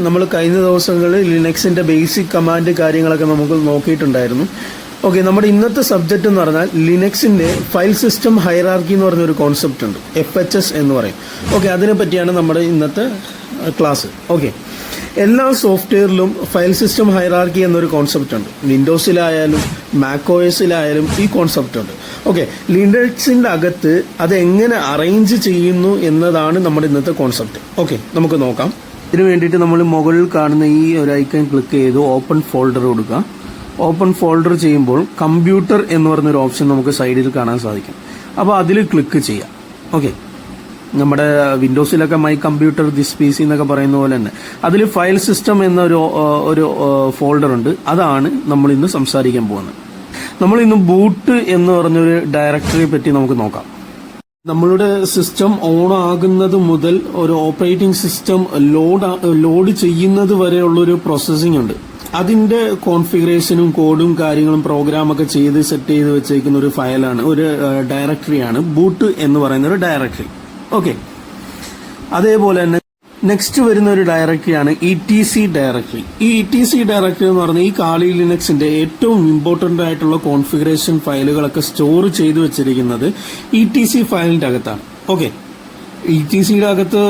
നമ്മൾ കഴിഞ്ഞ ദിവസങ്ങളിൽ ലിനക്സിന്റെ ബേസിക് കമാൻഡ് കാര്യങ്ങളൊക്കെ നമുക്ക് നോക്കിയിട്ടുണ്ടായിരുന്നു. ഓക്കെ, നമ്മുടെ ഇന്നത്തെ സബ്ജക്റ്റ് എന്ന് പറഞ്ഞാൽ ലിനക്സിന്റെ ഫയൽ സിസ്റ്റം ഹൈറാർക്കി എന്ന് പറഞ്ഞൊരു കോൺസെപ്റ്റ് ഉണ്ട്, FHS എന്ന് പറയും. ഓക്കെ, അതിനെ പറ്റിയാണ് നമ്മുടെ ഇന്നത്തെ ക്ലാസ്. ഓക്കെ, എല്ലാ സോഫ്റ്റ്വെയറിലും ഫയൽ സിസ്റ്റം ഹൈറാർക്കി എന്നൊരു കോൺസെപ്റ്റ് ഉണ്ട്. വിൻഡോസിലായാലും മാക്OSലായാലും ഈ കോൺസെപ്റ്റ് ഉണ്ട്. ഓക്കെ, ലിനക്സിന്റെ അകത്ത് അത് എങ്ങനെ അറേഞ്ച് ചെയ്യുന്നു എന്നതാണ് നമ്മുടെ ഇന്നത്തെ കോൺസെപ്റ്റ്. ഓക്കെ, നമുക്ക് നോക്കാം. ഇതിനു വേണ്ടിയിട്ട് നമ്മൾ മുകളിൽ കാണുന്ന ഈ ഒരു ഐക്കൺ ക്ലിക്ക് ചെയ്ത് ഓപ്പൺ ഫോൾഡർ കൊടുക്കുക. ഓപ്പൺ ഫോൾഡർ ചെയ്യുമ്പോൾ കമ്പ്യൂട്ടർ എന്ന് പറഞ്ഞൊരു ഓപ്ഷൻ നമുക്ക് സൈഡിൽ കാണാൻ സാധിക്കും. അപ്പോൾ അതിൽ ക്ലിക്ക് ചെയ്യാം. ഓക്കെ, നമ്മുടെ വിൻഡോസിലൊക്കെ മൈ കമ്പ്യൂട്ടർ ദിസ് PC എന്നൊക്കെ പറയുന്ന പോലെ തന്നെ അതിൽ ഫയൽ സിസ്റ്റം എന്നൊരു ഫോൾഡർ ഉണ്ട്. അതാണ് നമ്മൾ ഇന്ന് സംസാരിക്കാൻ പോകുന്നത്. നമ്മൾ ഇന്ന് ബൂട്ട് എന്ന് പറഞ്ഞൊരു ഡയറക്ടറിയെ പറ്റി നമുക്ക് നോക്കാം. നമ്മളുടെ സിസ്റ്റം ഓൺ ആകുന്നത് മുതൽ ഒരു ഓപ്പറേറ്റിംഗ് സിസ്റ്റം ലോഡ് ചെയ്യുന്നത് വരെയുള്ളൊരു പ്രോസസ്സിംഗ് ഉണ്ട്. അതിന്റെ കോൺഫിഗറേഷനും കോഡും കാര്യങ്ങളും പ്രോഗ്രാമൊക്കെ ചെയ്ത് സെറ്റ് ചെയ്ത് വെച്ചേക്കുന്ന ഒരു ഫയലാണ്, ഒരു ഡയറക്ടറിയാണ് ബൂട്ട് എന്ന് പറയുന്ന ഒരു ഡയറക്ടറി. ഓക്കെ, അതേപോലെ തന്നെ നെക്സ്റ്റ് വരുന്ന ഒരു ഡയറക്ടറിയാണ് ETC ഡയറക്ടറി. ഈ ETC ഡയറക്ടറി എന്ന് പറഞ്ഞാൽ ഈ കാളി ലിനക്സിന്റെ ഏറ്റവും ഇമ്പോർട്ടന്റ് ആയിട്ടുള്ള കോൺഫിഗറേഷൻ ഫയലുകളൊക്കെ സ്റ്റോർ ചെയ്ത് വെച്ചിരിക്കുന്നത് ETC ഫയലിന്റെ അകത്താണ്. ഓക്കെ, ETCയുടെ അകത്ത്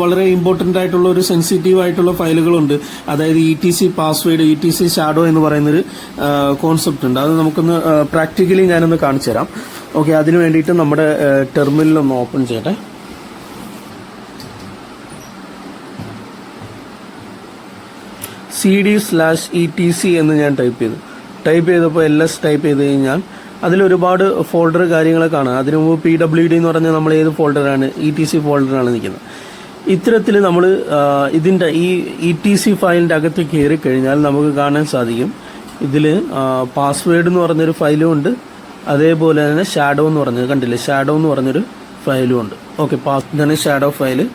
വളരെ ഇമ്പോർട്ടന്റ് ആയിട്ടുള്ള ഒരു സെൻസിറ്റീവ് ആയിട്ടുള്ള ഫയലുകളുണ്ട്. അതായത് ETC പാസ്വേഡ്, ETC ഷാഡോ എന്ന് പറയുന്നൊരു കോൺസെപ്റ്റ് ഉണ്ട്. അത് നമുക്കൊന്ന് പ്രാക്ടിക്കലി ഞാനൊന്ന് കാണിച്ചു തരാം. ഓക്കെ, അതിനു വേണ്ടിയിട്ട് നമ്മുടെ ടെർമിനൽ ഒന്ന് ഓപ്പൺ ചെയ്യട്ടെ. CD/ETC എന്ന് ഞാൻ ടൈപ്പ് ചെയ്തപ്പോൾ LS ടൈപ്പ് ചെയ്ത് കഴിഞ്ഞാൽ അതിലൊരുപാട് ഫോൾഡർ കാര്യങ്ങളൊക്കെ കാണാം. അതിനു മുമ്പ് PWD എന്ന് പറഞ്ഞാൽ നമ്മൾ ഏത് ഫോൾഡറാണ്, ETC ഫോൾഡറാണ് നിൽക്കുന്നത്. ഇത്തരത്തിൽ നമ്മൾ ഇതിന്റെ ഈ ETC ഫയലിന്റെ അകത്ത് കയറി കഴിഞ്ഞാൽ നമുക്ക് കാണാൻ സാധിക്കും ഇതിൽ പാസ്വേഡ് എന്ന് പറഞ്ഞൊരു ഫയലും ഉണ്ട്. അതേപോലെ തന്നെ ഷാഡോ എന്ന് പറഞ്ഞത് കണ്ടില്ലേ, ഷാഡോ എന്ന് പറഞ്ഞൊരു ഫയലും ഉണ്ട്. ഓക്കെ, ഇതാണ് ഷാഡോ ഫയല്,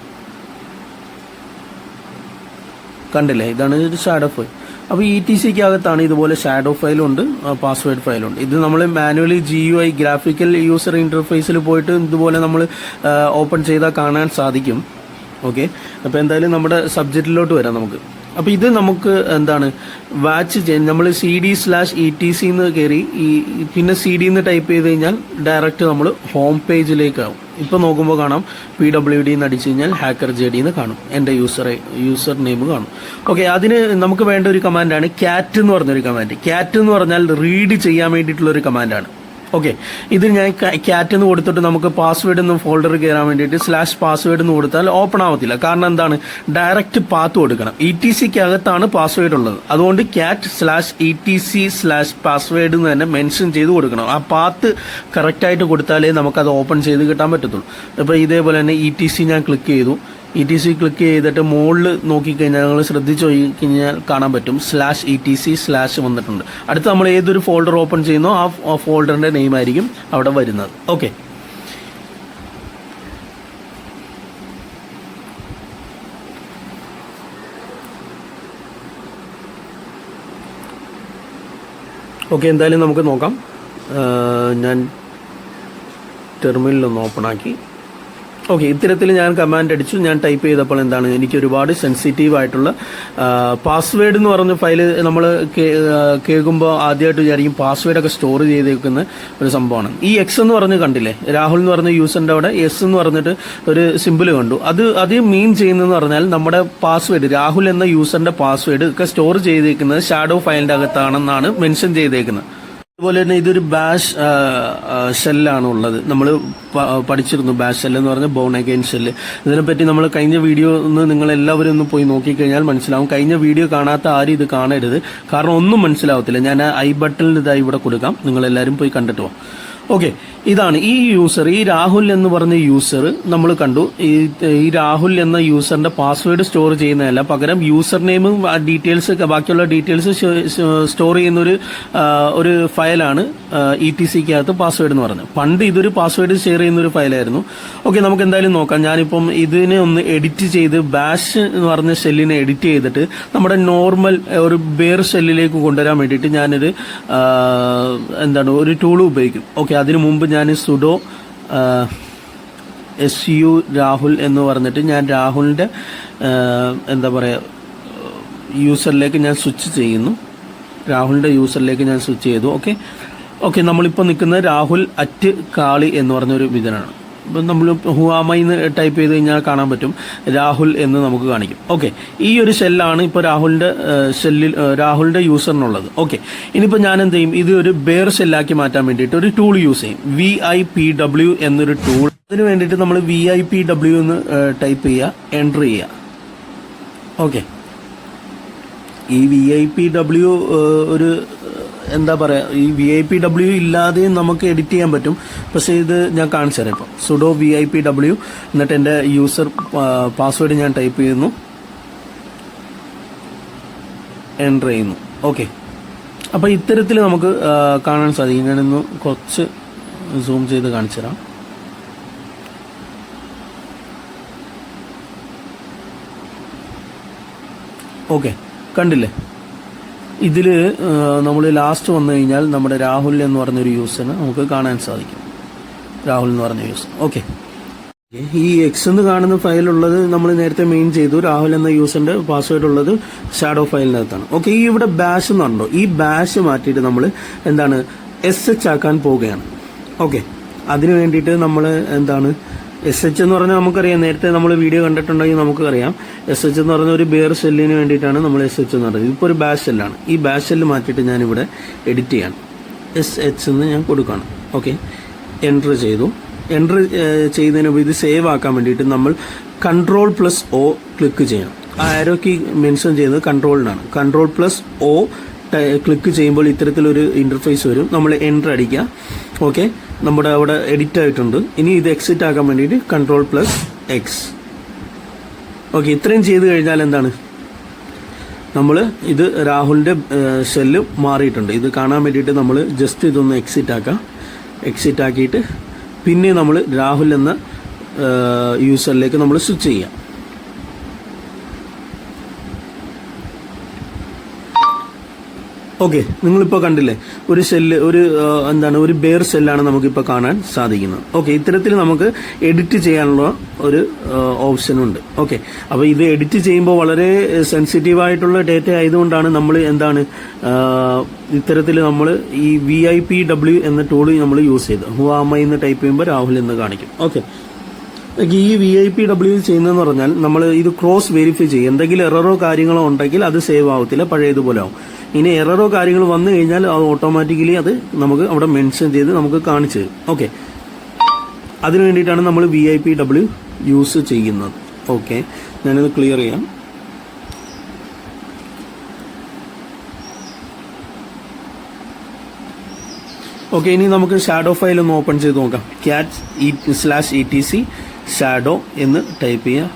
കണ്ടില്ലേ, ഇതാണ് ഒരു ഷാഡോ ഫയൽ. അപ്പോൾ ETCക്ക് അകത്താണ് ഇതുപോലെ ഷാഡോ ഫയലുണ്ട്, പാസ്വേഡ് ഫയലുണ്ട്. ഇത് നമ്മൾ മാനുവലി GUI ഗ്രാഫിക്കൽ യൂസർ ഇന്റർഫേസിൽ പോയിട്ട് ഇതുപോലെ നമ്മൾ ഓപ്പൺ ചെയ്താൽ കാണാൻ സാധിക്കും. ഓക്കെ, അപ്പോൾ എന്തായാലും നമ്മുടെ സബ്ജക്റ്റിലോട്ട് വരാം നമുക്ക്. അപ്പോൾ ഇത് നമുക്ക് എന്താണ് വാച്ച് ചെയ്യാൻ നമ്മൾ CD/ETC എന്ന് കയറി പിന്നെ CD എന്ന് ടൈപ്പ് ചെയ്ത് കഴിഞ്ഞാൽ ഡയറക്റ്റ് നമ്മൾ ഹോം പേജിലേക്കാവും. ഇപ്പൊ നോക്കുമ്പോൾ കാണാം PWD എന്ന് അടിച്ചു കഴിഞ്ഞാൽ HackerJD എന്ന് കാണും, എന്റെ യൂസർ നെയിം കാണും. ഓക്കെ, അതിന് നമുക്ക് വേണ്ട ഒരു കമാൻഡാണ് CAT എന്ന് പറഞ്ഞൊരു കമാൻഡ്. CAT എന്ന് പറഞ്ഞാൽ റീഡ് ചെയ്യാൻ വേണ്ടിയിട്ടുള്ള ഒരു കമാൻഡാണ്. ഓക്കെ, ഇത് ഞാൻ CAT എന്ന് കൊടുത്തിട്ട് നമുക്ക് പാസ്വേഡ് എന്ന ഫോൾഡർ കയറാൻ വേണ്ടിയിട്ട് /പാസ്വേഡ് എന്ന് കൊടുത്താൽ ഓപ്പൺ ആവത്തില്ല. കാരണം എന്താണ്, ഡയറക്റ്റ് പാത്ത് കൊടുക്കണം. ETCക്ക് അകത്താണ് പാസ്വേഡ് ഉള്ളത്. അതുകൊണ്ട് CAT/ETC/പാസ്വേഡ് എന്ന് തന്നെ മെൻഷൻ ചെയ്ത് കൊടുക്കണം. ആ പാത്ത് കറക്റ്റായിട്ട് കൊടുത്താലേ നമുക്കത് ഓപ്പൺ ചെയ്ത് കിട്ടാൻ പറ്റത്തുള്ളൂ. അപ്പോൾ ഇതേപോലെ തന്നെ ETC ഞാൻ ക്ലിക്ക് ചെയ്തു. ETC ക്ലിക്ക് ചെയ്തിട്ട് മുകളിൽ നോക്കിക്കഴിഞ്ഞാൽ നിങ്ങൾ ശ്രദ്ധിച്ചു കഴിഞ്ഞാൽ കാണാൻ പറ്റും /ETC/ വന്നിട്ടുണ്ട്. അടുത്ത് നമ്മൾ ഏതൊരു ഫോൾഡർ ഓപ്പൺ ചെയ്യുന്നോ ആ ഫോൾഡറിന്റെ നെയിം ആയിരിക്കും അവിടെ വരുന്നത്. ഓക്കെ, എന്തായാലും നമുക്ക് നോക്കാം. ഞാൻ ടെർമിനലൊന്ന് ഓപ്പൺ ആക്കി. ഓക്കെ, ഇത്തരത്തിൽ ഞാൻ കമാൻഡ് അടിച്ചു. ഞാൻ ടൈപ്പ് ചെയ്തപ്പോൾ എന്താണ്, എനിക്ക് ഒരുപാട് സെൻസിറ്റീവ് ആയിട്ടുള്ള പാസ്വേഡ് എന്ന് പറഞ്ഞ ഫയൽ നമ്മൾ കേൾക്കുമ്പോൾ ആദ്യമായിട്ട് വിചാരിക്കും പാസ്വേഡൊക്കെ സ്റ്റോർ ചെയ്തേക്കുന്ന ഒരു സംഭവമാണ്. ഈ X എന്ന് പറഞ്ഞ് കണ്ടില്ലേ, രാഹുൽ എന്ന് പറഞ്ഞ യൂസറിന്റെ അവിടെ S എന്ന് പറഞ്ഞിട്ട് ഒരു സിമ്പിൾ കണ്ടു. അത് മീൻ ചെയ്യുന്നതെന്ന് പറഞ്ഞാൽ നമ്മുടെ പാസ്വേഡ്, രാഹുൽ എന്ന യൂസറിന്റെ പാസ്വേഡ് ഒക്കെ സ്റ്റോർ ചെയ്തേക്കുന്നത് ഷാഡോ ഫയലിന്റെ അകത്താണെന്നാണ് മെൻഷൻ ചെയ്തേക്കുന്നത്. അതുപോലെ തന്നെ ഇതൊരു ബാഷ് ഷെല്ലാണ് ഉള്ളത്. നമ്മൾ പഠിച്ചിരുന്നു ബാഷ് ഷെൽ എന്ന് പറഞ്ഞാൽ ബോൺ അഗൈൻ ഷെല്ല്. ഇതിനെപ്പറ്റി നമ്മൾ കഴിഞ്ഞ വീഡിയോ ഒന്ന് നിങ്ങൾ എല്ലാവരും ഒന്ന് പോയി നോക്കിക്കഴിഞ്ഞാൽ മനസ്സിലാവും. കഴിഞ്ഞ വീഡിയോ കാണാത്ത ആരും ഇത് കാണരുത്, കാരണം ഒന്നും മനസ്സിലാവത്തില്ല. ഞാൻ I ബട്ടണിൽ ഇതായി ഇവിടെ കൊടുക്കാം, നിങ്ങൾ എല്ലാവരും പോയി കണ്ടിട്ട് പോവാം. ഓക്കെ, ഇതാണ് ഈ യൂസർ, ഈ രാഹുൽ എന്ന് പറഞ്ഞ യൂസർ നമ്മൾ കണ്ടു. ഈ രാഹുൽ എന്ന യൂസറിന്റെ പാസ്വേഡ് സ്റ്റോർ ചെയ്യുന്നതല്ല, പകരം യൂസർ നെയിമും ഡീറ്റെയിൽസ് ബാക്കിയുള്ള ഡീറ്റെയിൽസ് സ്റ്റോർ ചെയ്യുന്ന ഒരു ഫയലാണ് ETCക്കകത്ത് പാസ്വേഡ് എന്ന് പറഞ്ഞത്. പണ്ട് ഇതൊരു പാസ്വേഡ് ഷെയർ ചെയ്യുന്ന ഒരു ഫയലായിരുന്നു. ഓക്കെ, നമുക്ക് എന്തായാലും നോക്കാം. ഞാനിപ്പം ഇതിനെ ഒന്ന് എഡിറ്റ് ചെയ്ത് ബാഷ് എന്ന് പറഞ്ഞ ഷെല്ലിനെ എഡിറ്റ് ചെയ്തിട്ട് നമ്മുടെ നോർമൽ ഒരു ബെയർ ഷെല്ലിലേക്ക് കൊണ്ടുവരാൻ വേണ്ടിയിട്ട് ഞാനൊരു ഒരു ടൂൾ ഉപയോഗിക്കും. ഓക്കെ, അതിനു മുമ്പ് ഞാൻ സുഡോ SU രാഹുൽ എന്ന് പറഞ്ഞിട്ട് ഞാൻ രാഹുലിൻ്റെ എന്താ പറയുക യൂസറിലേക്ക് ഞാൻ സ്വിച്ച് ചെയ്യുന്നു. രാഹുലിൻ്റെ യൂസറിലേക്ക് ഞാൻ സ്വിച്ച് ചെയ്തു. ഓക്കെ നമ്മളിപ്പോൾ നിൽക്കുന്നത് രാഹുൽ @കാളി എന്ന് പറഞ്ഞൊരു വിധനാണ്. ഇപ്പം നമ്മൾ ഹുവാമൈന്ന് ടൈപ്പ് ചെയ്ത് കഴിഞ്ഞാൽ കാണാൻ പറ്റും രാഹുൽ എന്ന് നമുക്ക് കാണിക്കും. ഈ ഒരു ഷെല്ലാണ് ഇപ്പോൾ രാഹുലിൻ്റെ യൂസറിനുള്ളത്. ഇനിയിപ്പോൾ ഞാൻ എന്ത് ചെയ്യും, ഇത് ഒരു ബെയർ ഷെല്ലാക്കി മാറ്റാൻ വേണ്ടിയിട്ട് ഒരു ടൂൾ യൂസ് ചെയ്യും, VIPW എന്നൊരു ടൂൾ. അതിന് വേണ്ടിയിട്ട് നമ്മൾ VIPW എന്ന് ടൈപ്പ് ചെയ്യുക, എൻ്റർ ചെയ്യുക. ഈ VIPW ഒരു എന്താ പറയുക, ഈ VIPW ഇല്ലാതെയും നമുക്ക് എഡിറ്റ് ചെയ്യാൻ പറ്റും. പക്ഷേ ഇത് ഞാൻ കാണിച്ചു തരാം. ഇപ്പോൾ സുഡോ VIPW എന്നിട്ട് എൻ്റെ യൂസർ പാസ്വേഡ് ഞാൻ ടൈപ്പ് ചെയ്യുന്നു, എൻ്റർ ചെയ്യുന്നു. അപ്പോൾ ഇത്തരത്തിൽ നമുക്ക് കാണാൻ സാധിക്കും. ഞാനിന്ന് കുറച്ച് സൂം ചെയ്ത് കാണിച്ചു തരാം. കണ്ടില്ലേ, ഇതിൽ നമ്മൾ ലാസ്റ്റ് വന്നു കഴിഞ്ഞാൽ നമ്മുടെ രാഹുൽ എന്ന് പറഞ്ഞൊരു യൂസറിന് നമുക്ക് കാണാൻ സാധിക്കും. രാഹുൽ എന്ന് പറഞ്ഞ യൂസർ. ഈ എക്സ് എന്ന് കാണുന്ന ഫയലുള്ളത് നമ്മൾ നേരത്തെ മെയിൻ ചെയ്തു. രാഹുൽ എന്ന യൂസറിന്റെ പാസ്വേഡ് ഉള്ളത് ഷാഡോ ഫയലിനകത്താണ്. ഈ ഇവിടെ ബാഷ് എന്ന് പറഞ്ഞോ, ഈ ബാഷ് മാറ്റിയിട്ട് നമ്മൾ എന്താണ് SH ആക്കാൻ പോവുകയാണ്. അതിനു വേണ്ടിയിട്ട് നമ്മൾ എന്താണ് SH എന്ന് പറഞ്ഞാൽ നമുക്കറിയാം, നേരത്തെ നമ്മൾ വീഡിയോ കണ്ടിട്ടുണ്ടെങ്കിൽ നമുക്കറിയാം SH എന്ന് പറഞ്ഞ ഒരു ബെയർ ഷെല്ലിന് വേണ്ടിയിട്ടാണ് നമ്മൾ SH എന്ന് പറയുന്നത്. ഇപ്പോൾ ഒരു ബാഷ് ഷെല്ലാണ്. ഈ ബാഷ് ഷെല്ല് മാറ്റിയിട്ട് ഞാനിവിടെ എഡിറ്റ് ചെയ്യാണ്, SH എന്ന് ഞാൻ കൊടുക്കുകയാണ്. എൻ്റർ ചെയ്തു. എൻ്റർ ചെയ്തതിന് മുമ്പ് ഇത് സേവ് ആക്കാൻ വേണ്ടിയിട്ട് നമ്മൾ Ctrl+O ക്ലിക്ക് ചെയ്യണം. ആ ആരോ കീ മെൻഷൻ ചെയ്യുന്നത് കൺട്രോളിനാണ്. Ctrl+O ക്ലിക്ക് ചെയ്യുമ്പോൾ ഇത്തരത്തിലൊരു ഇന്റർഫേസ് വരും. നമ്മൾ എൻ്റർ അടിക്കുക. നമ്മുടെ അവിടെ എഡിറ്റ് ആയിട്ടുണ്ട്. ഇനി ഇത് എക്സിറ്റ് ആക്കാൻ വേണ്ടിയിട്ട് Ctrl+X. ഇത്രയും ചെയ്ത് കഴിഞ്ഞാൽ എന്താണ്, നമ്മൾ ഇത് രാഹുലിൻ്റെ ഷെല്ല് മാറിയിട്ടുണ്ട്. ഇത് കാണാൻ വേണ്ടിയിട്ട് നമ്മൾ ജസ്റ്റ് ഇതൊന്ന് എക്സിറ്റ് ആക്കിയിട്ട് പിന്നെ നമ്മൾ രാഹുൽ എന്ന യൂസറിലേക്ക് നമ്മൾ സ്വിച്ച് ചെയ്യാം. നിങ്ങളിപ്പോൾ കണ്ടില്ലേ, ഒരു ഷെല്ല്, ഒരു ബെയർ ഷെല്ലാണ് നമുക്കിപ്പോൾ കാണാൻ സാധിക്കുന്നത്. ഇത്തരത്തിൽ നമുക്ക് എഡിറ്റ് ചെയ്യാനുള്ള ഒരു ഓപ്ഷനുണ്ട്. അപ്പോൾ ഇത് എഡിറ്റ് ചെയ്യുമ്പോൾ വളരെ സെൻസിറ്റീവായിട്ടുള്ള ഡേറ്റ ആയതുകൊണ്ടാണ് നമ്മൾ ഇത്തരത്തിൽ നമ്മൾ ഈ VIPW എന്ന ടൂൾ നമ്മൾ യൂസ് ചെയ്ത് ഹുവാമൈ എന്ന് ടൈപ്പ് ചെയ്യുമ്പോൾ രാഹുൽ എന്ന് കാണിക്കും. ഈ VIPW ചെയ്യുന്നതെന്ന് പറഞ്ഞാൽ നമ്മൾ ഇത് ക്രോസ് വെരിഫൈ ചെയ്യും. എന്തെങ്കിലും എററോ കാര്യങ്ങളോ ഉണ്ടെങ്കിൽ അത് സേവ് ആവത്തില്ല, പഴയതുപോലെ ആവും. ഇനി എററോ കാര്യങ്ങൾ വന്നു കഴിഞ്ഞാൽ അത് ഓട്ടോമാറ്റിക്കലി അത് നമുക്ക് അവിടെ മെൻഷൻ ചെയ്ത് നമുക്ക് കാണിച്ചു തരും. അതിനു വേണ്ടിയിട്ടാണ് നമ്മൾ VIPW യൂസ് ചെയ്യുന്നത്. ഞാനിത് ക്ലിയർ ചെയ്യാം. ഇനി നമുക്ക് ഷാഡോ ഫയൽ ഒന്ന് ഓപ്പൺ ചെയ്ത് നോക്കാം. cat/etc ഷാഡോ എന്ന് ടൈപ്പ് ചെയ്യാം.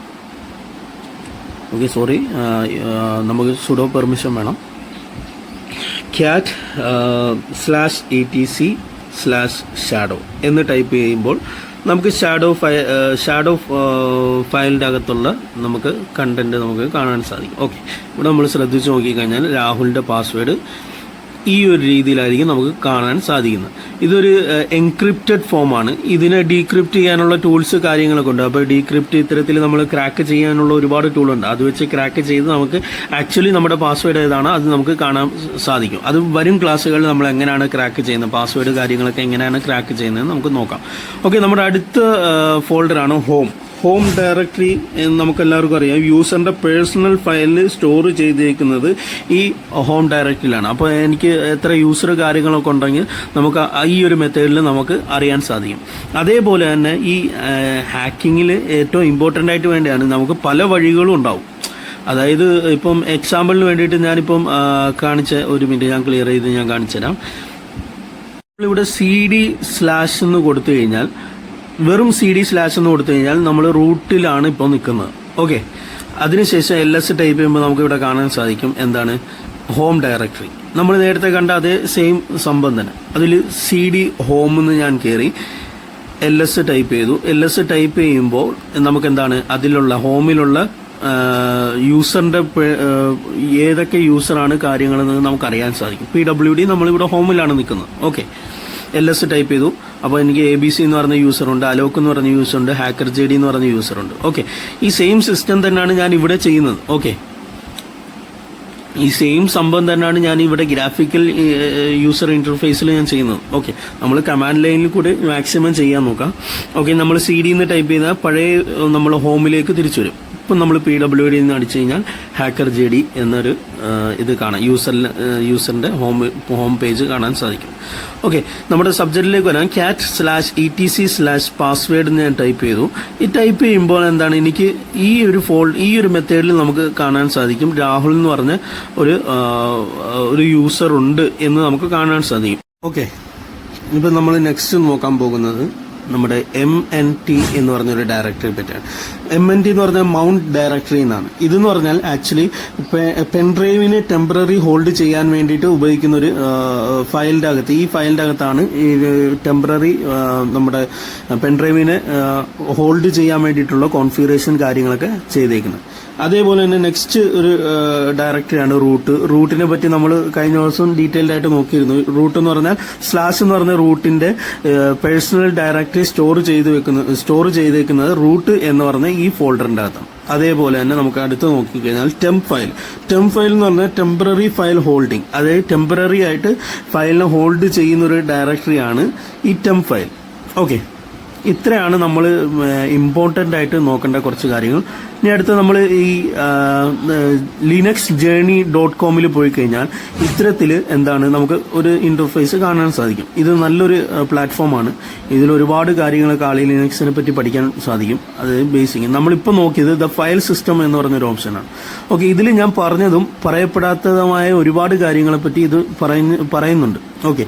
സോറി, നമുക്ക് സുഡോ പെർമിഷൻ വേണം. cat/etc/shadow എന്ന് ടൈപ്പ് ചെയ്യുമ്പോൾ നമുക്ക് ഷാഡോ ഫയലിൻ്റെ അകത്തുള്ള നമുക്ക് കണ്ടന്റ് നമുക്ക് കാണാൻ സാധിക്കും. ഇവിടെ നമ്മൾ ശ്രദ്ധിച്ച് നോക്കിക്കഴിഞ്ഞാൽ രാഹുലിൻ്റെ പാസ്വേഡ് ഈ ഒരു രീതിയിലായിരിക്കും നമുക്ക് കാണാൻ സാധിക്കുന്നത്. ഇതൊരു എൻക്രിപ്റ്റഡ് ഫോമാണ്. ഇതിനെ ഡീക്രിപ്റ്റ് ചെയ്യാനുള്ള ടൂൾസ് കാര്യങ്ങളൊക്കെ ഉണ്ട്. അപ്പോൾ ഡീക്രിപ്റ്റ് ഇത്തരത്തിൽ നമ്മൾ ക്രാക്ക് ചെയ്യാനുള്ള ഒരുപാട് ടൂളുണ്ട്. അത് വെച്ച് ക്രാക്ക് ചെയ്ത് നമുക്ക് ആക്ച്വലി നമ്മുടെ പാസ്വേഡ് ഏതാണ് അത് നമുക്ക് കാണാൻ സാധിക്കും. അത് വരും ക്ലാസ്സുകളിൽ നമ്മൾ എങ്ങനെയാണ് ക്രാക്ക് ചെയ്യുന്നത്, പാസ്വേഡ് കാര്യങ്ങളൊക്കെ എങ്ങനെയാണ് ക്രാക്ക് ചെയ്യുന്നത് നമുക്ക് നോക്കാം. നമ്മുടെ അടുത്ത ഫോൾഡറാണ് ഹോം ഡയറക്ടറി. നമുക്കെല്ലാവർക്കും അറിയാം, യൂസറിൻ്റെ പേഴ്സണൽ ഫയലിൽ സ്റ്റോർ ചെയ്തിരിക്കുന്നത് ഈ ഹോം ഡയറക്ടറിയിലാണ്. അപ്പോൾ എനിക്ക് എത്ര യൂസർ കാര്യങ്ങളൊക്കെ ഉണ്ടെങ്കിൽ നമുക്ക് ഈ ഒരു മെത്തേഡിൽ നമുക്ക് അറിയാൻ സാധിക്കും. അതേപോലെ തന്നെ ഈ ഹാക്കിങ്ങിൽ ഏറ്റവും ഇമ്പോർട്ടൻ്റ് ആയിട്ട് വേണ്ടിയാണ് നമുക്ക് പല വഴികളും ഉണ്ടാവും. അതായത് ഇപ്പം എക്സാമ്പിളിന് വേണ്ടിയിട്ട് ഞാനിപ്പം കാണിച്ച ഒരു മിനിറ്റ് ഞാൻ ക്ലിയർ ചെയ്ത് ഞാൻ കാണിച്ചു തരാം. നമ്മളിവിടെ CD/ എന്ന് കൊടുത്തു കഴിഞ്ഞാൽ, വെറും CD/ എന്ന് കൊടുത്തു കഴിഞ്ഞാൽ നമ്മൾ റൂട്ടിലാണ് ഇപ്പോൾ നിൽക്കുന്നത്. അതിനുശേഷം LS ടൈപ്പ് ചെയ്യുമ്പോൾ നമുക്ക് ഇവിടെ കാണാൻ സാധിക്കും എന്താണ് ഹോം ഡയറക്ടറി. നമ്മൾ നേരത്തെ കണ്ട അതേ സെയിം സംഭവം തന്നെ. അതിൽ CD ഹോം എന്ന് ഞാൻ കയറി LS ടൈപ്പ് ചെയ്തു. LS ടൈപ്പ് ചെയ്യുമ്പോൾ നമുക്ക് എന്താണ് അതിലുള്ള ഹോമിലുള്ള യൂസറിന്റെ ഏതൊക്കെ യൂസറാണ് കാര്യങ്ങളെന്ന് നമുക്കറിയാൻ സാധിക്കും. PWD നമ്മളിവിടെ ഹോമിലാണ് നിൽക്കുന്നത്. LS ടൈപ്പ് ചെയ്തു. അപ്പോൾ എനിക്ക് ABC എന്ന് പറഞ്ഞ യൂസറുണ്ട്, അലോക് എന്ന് പറഞ്ഞ യൂസറുണ്ട്, ഹാക്കർ JD എന്ന് പറഞ്ഞ യൂസറുണ്ട്. ഓക്കെ, ഈ സെയിം സിസ്റ്റം തന്നെയാണ് ഞാൻ ഇവിടെ ചെയ്യുന്നത്. ഓക്കെ, ഈ സെയിം സംഭവം തന്നെയാണ് ഞാൻ ഇവിടെ ഗ്രാഫിക്കൽ യൂസർ ഇന്റർഫേസിൽ ഞാൻ ചെയ്യുന്നത്. ഓക്കെ, നമ്മൾ കമാൻഡ് ലൈനിൽ കൂടെ മാക്സിമം ചെയ്യാൻ നോക്കാം. ഓക്കെ, നമ്മൾ CD എന്ന് ടൈപ്പ് ചെയ്താൽ പഴയ നമ്മൾ ഹോമിലേക്ക് തിരിച്ചു വരും. ഇപ്പം നമ്മൾ PWD എന്ന് അടിച്ചു കഴിഞ്ഞാൽ ഹാക്കർ JD എന്നൊരു ഇത് കാണാം, യൂസറിന്റെ ഹോം പേജ് കാണാൻ സാധിക്കും. ഓക്കെ, നമ്മുടെ സബ്ജക്റ്റിലേക്ക് വരാൻ cat/etc/password എന്ന് ഞാൻ ടൈപ്പ് ചെയ്തു. ഈ ടൈപ്പ് ചെയ്യുമ്പോൾ എന്താണ്, എനിക്ക് ഈ ഒരു മെത്തേഡിൽ നമുക്ക് കാണാൻ സാധിക്കും രാഹുൽ എന്ന് പറഞ്ഞ ഒരു യൂസർ ഉണ്ട് എന്ന് നമുക്ക് കാണാൻ സാധിക്കും. ഓക്കെ, ഇപ്പം നമ്മൾ നെക്സ്റ്റ് നോക്കാൻ പോകുന്നത് നമ്മുടെ MNT എന്ന് പറഞ്ഞൊരു ഡയറക്ടറി പറ്റിയാണ്. MNT എന്ന് പറഞ്ഞാൽ മൗണ്ട് ഡയറക്ടറി എന്നാണ്. ഇതെന്ന് പറഞ്ഞാൽ ആക്ച്വലി പെൻഡ്രൈവിനെ ടെമ്പററി ഹോൾഡ് ചെയ്യാൻ വേണ്ടിയിട്ട് ഉപയോഗിക്കുന്ന ഒരു ഫയലിന്റെ അകത്ത്, ഈ ഫയലിന്റെ അകത്താണ് ഈ ടെമ്പററി നമ്മുടെ പെൻഡ്രൈവിനെ ഹോൾഡ് ചെയ്യാൻ വേണ്ടിയിട്ടുള്ള കോൺഫിഗറേഷൻ കാര്യങ്ങളൊക്കെ ചെയ്തേക്കുന്നത്. അതേപോലെ തന്നെ നെക്സ്റ്റ് ഒരു ഡയറക്ടറിയാണ് റൂട്ടിനെ പറ്റി നമ്മൾ കഴിഞ്ഞ ദിവസം ഡീറ്റെയിൽഡ് ആയിട്ട് നോക്കിയിരുന്നു. റൂട്ട് എന്ന് പറഞ്ഞാൽ സ്ലാഷ് എന്ന് പറഞ്ഞ റൂട്ടിന്റെ പേഴ്സണൽ ഡയറക്ടറി സ്റ്റോർ ചെയ്തേക്കുന്നത് റൂട്ട് എന്ന് പറഞ്ഞ ഈ ഫോൾഡറിന്റെ അകത്താണ്. അതേപോലെ തന്നെ നമുക്ക് അടുത്ത് നോക്കിക്കഴിഞ്ഞാൽ ടെംപ് ഫയൽ എന്ന് പറഞ്ഞാൽ ടെമ്പററി ഫയൽ ഹോൾഡിംഗ്, അതായത് ടെമ്പററി ആയിട്ട് ഫയലിനെ ഹോൾഡ് ചെയ്യുന്ന ഒരു ഡയറക്ടറിയാണ് ഈ ടെംപ് ഫയൽ. ഓക്കെ, ഇത്രയാണ് നമ്മൾ ഇമ്പോർട്ടൻ്റ് ആയിട്ട് നോക്കേണ്ട കുറച്ച് കാര്യങ്ങൾ. ഇനി അടുത്ത് നമ്മൾ ഈ linuxjourney.com പോയി കഴിഞ്ഞാൽ ഇത്തരത്തിൽ എന്താണ് നമുക്ക് ഒരു ഇന്റർഫേസ് കാണാൻ സാധിക്കും. ഇത് നല്ലൊരു പ്ലാറ്റ്ഫോമാണ്. ഇതിൽ ഒരുപാട് കാര്യങ്ങൾ കാളി ലിനക്സിനെ പറ്റി പഠിക്കാൻ സാധിക്കും. അത് ബേസിക് നമ്മളിപ്പോൾ നോക്കിയത് ദ ഫയൽ സിസ്റ്റം എന്ന് പറഞ്ഞൊരു ഓപ്ഷനാണ്. ഓക്കെ, ഇതിൽ ഞാൻ പറഞ്ഞതും പറയപ്പെടാത്തതുമായ ഒരുപാട് കാര്യങ്ങളെ പറ്റി ഇത് പറയുന്നുണ്ട്. ഓക്കെ,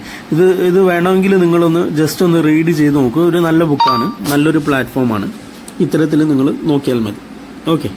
ഇത് വേണമെങ്കിൽ നിങ്ങളൊന്ന് ജസ്റ്റ് ഒന്ന് റീഡ് ചെയ്ത് നോക്കൂ. ഒരു നല്ല ബുക്കാണ്, നല്ലൊരു പ്ലാറ്റ്ഫോമാണ്. ഇത്തരത്തിൽ നിങ്ങൾ നോക്കിയാൽ മതി. ഓക്കെ.